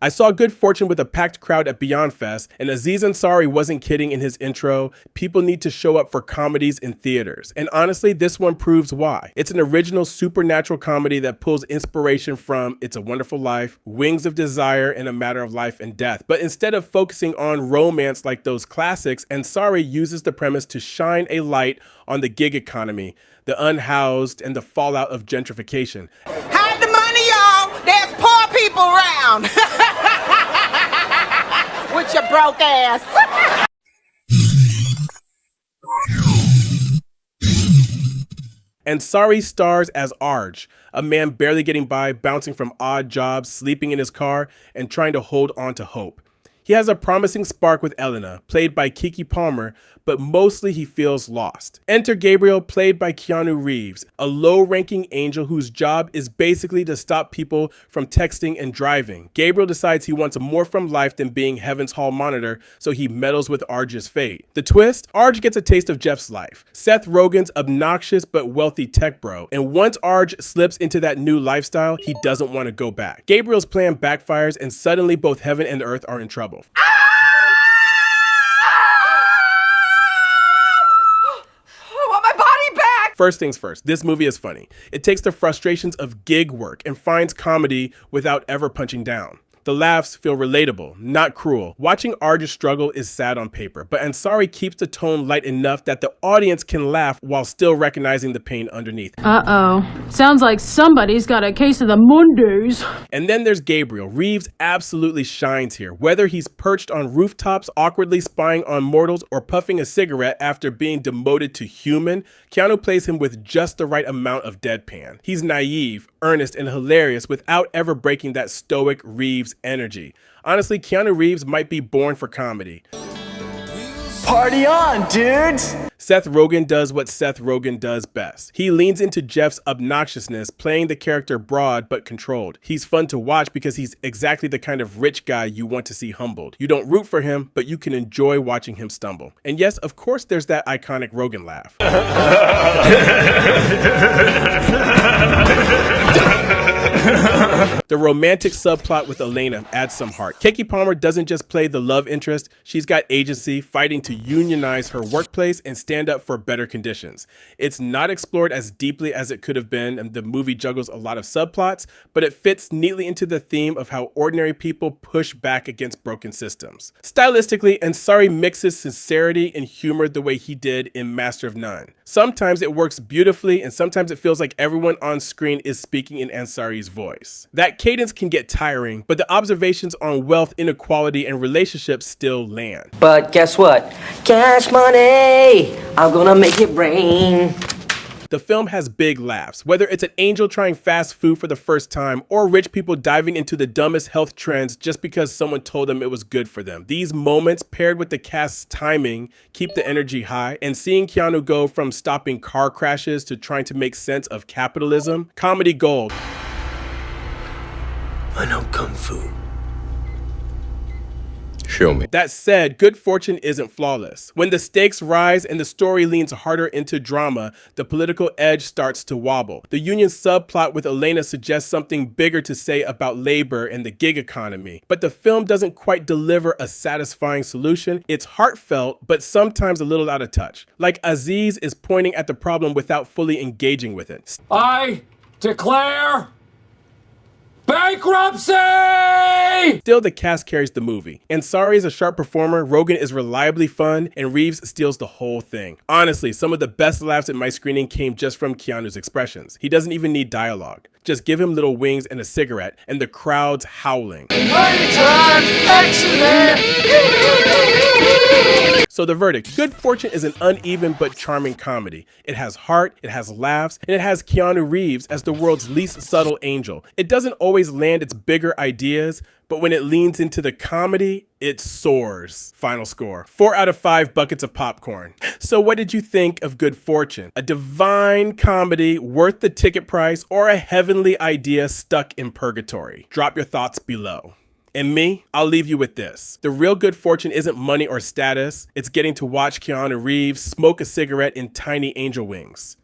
I saw good fortune with a packed crowd at Beyond Fest, and Aziz Ansari wasn't kidding in his intro. People need to show up for comedies in theaters. And honestly, this one proves why. It's an original supernatural comedy that pulls inspiration from It's a Wonderful Life, Wings of Desire, and A Matter of Life and Death. But instead of focusing on romance like those classics, Ansari uses the premise to shine a light on the gig economy, the unhoused, and the fallout of gentrification. Hide the money, y'all. There's poor people around. With your broke ass. Ansari stars as Arj, a man barely getting by, bouncing from odd jobs, sleeping in his car, and trying to hold on to hope. He has a promising spark with Elena, played by Keke Palmer, but mostly he feels lost. Enter Gabriel, played by Keanu Reeves, a low-ranking angel whose job is basically to stop people from texting and driving. Gabriel decides he wants more from life than being Heaven's Hall monitor, so he meddles with Arj's fate. The twist? Arj gets a taste of Jeff's life, Seth Rogen's obnoxious but wealthy tech bro, and once Arj slips into that new lifestyle, he doesn't want to go back. Gabriel's plan backfires, and suddenly both heaven and earth are in trouble. First things first, this movie is funny. It takes the frustrations of gig work and finds comedy without ever punching down. The laughs feel relatable, not cruel. Watching Arj struggle is sad on paper, but Ansari keeps the tone light enough that the audience can laugh while still recognizing the pain underneath. Uh-oh. Sounds like somebody's got a case of the Mondays. And then there's Gabriel. Reeves absolutely shines here. Whether he's perched on rooftops, awkwardly spying on mortals, or puffing a cigarette after being demoted to human, Keanu plays him with just the right amount of deadpan. He's naive, earnest, and hilarious without ever breaking that stoic Reeves energy. Honestly, Keanu Reeves might be born for comedy. Party on, dudes! Seth Rogen does what Seth Rogen does best. He leans into Jeff's obnoxiousness, playing the character broad but controlled. He's fun to watch because he's exactly the kind of rich guy you want to see humbled. You don't root for him, but you can enjoy watching him stumble. And yes, of course, there's that iconic Rogen laugh. The romantic subplot with Elena adds some heart. Keke Palmer doesn't just play the love interest, she's got agency, fighting to unionize her workplace and stand up for better conditions. It's not explored as deeply as it could have been, and the movie juggles a lot of subplots, but it fits neatly into the theme of how ordinary people push back against broken systems. Stylistically, Ansari mixes sincerity and humor the way he did in Master of None. Sometimes it works beautifully, and sometimes it feels like everyone on screen is speaking in Ansari's voice. That cadence can get tiring, but the observations on wealth inequality and relationships still land. But guess what? Cash money! I'm gonna make it rain. The film has big laughs, whether it's an angel trying fast food for the first time or rich people diving into the dumbest health trends just because someone told them it was good for them. These moments, paired with the cast's timing, keep the energy high, and seeing Keanu go from stopping car crashes to trying to make sense of capitalism, comedy gold. I know Kung Fu. Show me. That said, good fortune isn't flawless. When the stakes rise and the story leans harder into drama, the political edge starts to wobble. The union subplot with Elena suggests something bigger to say about labor and the gig economy. But the film doesn't quite deliver a satisfying solution. It's heartfelt, but sometimes a little out of touch. Like Aziz is pointing at the problem without fully engaging with it. I declare bankruptcy! Still, the cast carries the movie. Ansari is a sharp performer, Rogen is reliably fun, and Reeves steals the whole thing. Honestly, some of the best laughs at my screening came just from Keanu's expressions. He doesn't even need dialogue. Just give him little wings and a cigarette, and the crowd's howling. So the verdict, Good Fortune is an uneven but charming comedy. It has heart, it has laughs, and it has Keanu Reeves as the world's least subtle angel. It doesn't always land its bigger ideas, but when it leans into the comedy, it soars. Final score, 4 out of 5 buckets of popcorn. So what did you think of Good Fortune? A divine comedy worth the ticket price, or a heavenly idea stuck in purgatory? Drop your thoughts below. And me, I'll leave you with this. The real good fortune isn't money or status. It's getting to watch Keanu Reeves smoke a cigarette in tiny angel wings.